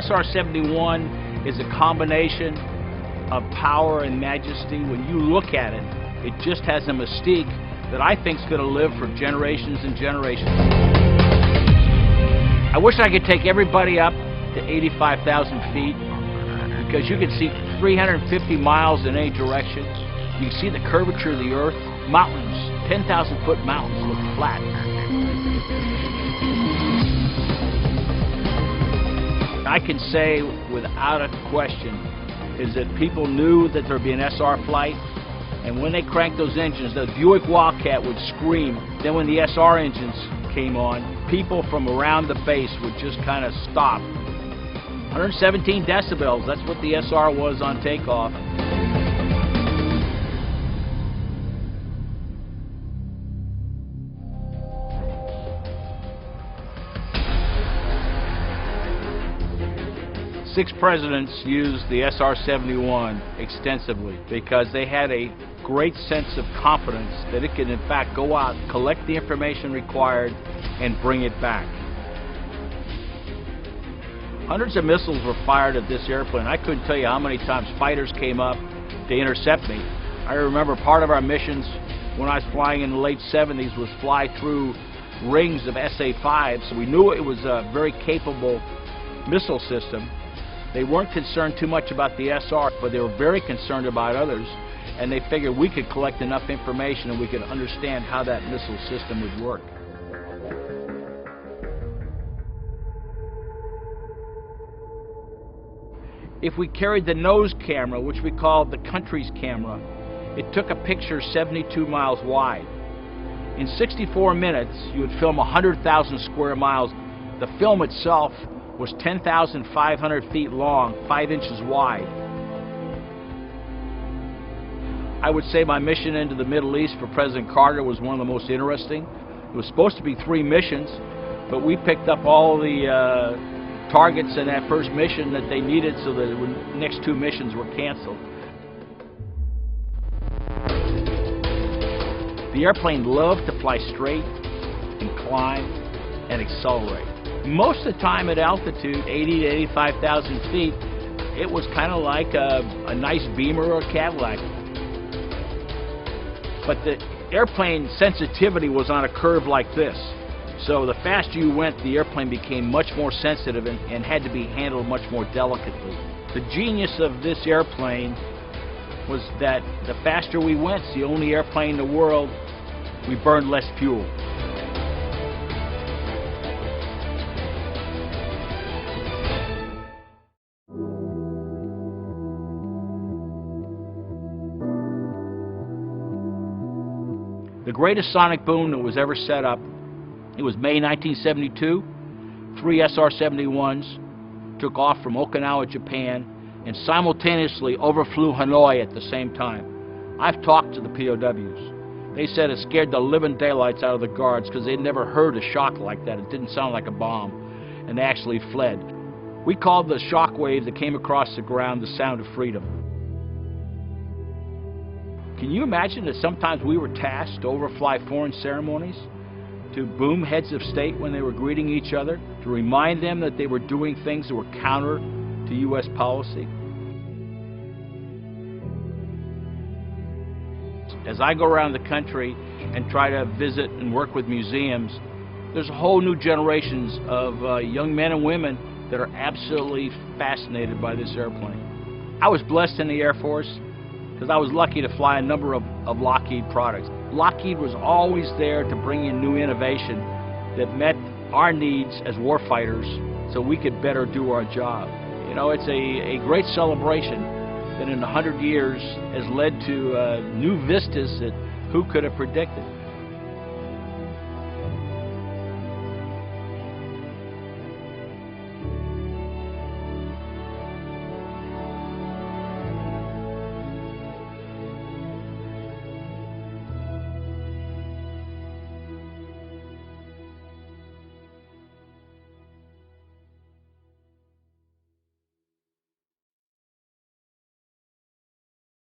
SR-71 is a combination of power and majesty. When you look at it, it just has a mystique that I think is going to live for generations and generations. I wish I could take everybody up to 85,000 feet because you can see 350 miles in any direction. You can see the curvature of the earth. Mountains, 10,000-foot mountains look flat. I can say without a question is that people knew that there would be an SR flight, and when they cranked those engines, the Buick Wildcat would scream. Then when the SR engines came on, people from around the base would just kind of stop. 117 decibels, that's what the SR was on takeoff. Six presidents used the SR-71 extensively because they had a great sense of confidence that it could in fact go out, collect the information required, and bring it back. Hundreds of missiles were fired at this airplane. I couldn't tell you how many times fighters came up to intercept me. I remember part of our missions when I was flying in the late 70s was fly through rings of SA-5, so we knew it was a very capable missile system. They weren't concerned too much about the SR, but they were very concerned about others, and they figured we could collect enough information and we could understand how that missile system would work. If we carried the nose camera, which we called the country's camera, it took a picture 72 miles wide. In 64 minutes, you would film 100,000 square miles. The film itself was 10,500 feet long, 5 inches wide. I would say my mission into the Middle East for President Carter was one of the most interesting. It was supposed to be 3 missions, but we picked up all the targets in that first mission that they needed, so that the next 2 missions were canceled. The airplane loved to fly straight and climb and accelerate. Most of the time at altitude, 80 to 85,000 feet, it was kind of like a nice Beamer or a Cadillac. But the airplane sensitivity was on a curve like this. So the faster you went, the airplane became much more sensitive and had to be handled much more delicately. The genius of this airplane was that the faster we went, it's the only airplane in the world, we burned less fuel. The greatest sonic boom that was ever set up, it was May 1972. 3 SR-71s took off from Okinawa, Japan, and simultaneously overflew Hanoi at the same time. I've talked to the POWs. They said it scared the living daylights out of the guards because they'd never heard a shock like that. It didn't sound like a bomb, and they actually fled. We called the shock wave that came across the ground the sound of freedom. Can you imagine that sometimes we were tasked to overfly foreign ceremonies, to boom heads of state when they were greeting each other, to remind them that they were doing things that were counter to U.S. policy? As I go around the country and try to visit and work with museums, there's a whole new generations of young men and women that are absolutely fascinated by this airplane. I was blessed in the Air Force because I was lucky to fly a number of Lockheed products. Lockheed was always there to bring in new innovation that met our needs as warfighters so we could better do our job. You know, it's a great celebration that in 100 years has led to new vistas that who could have predicted.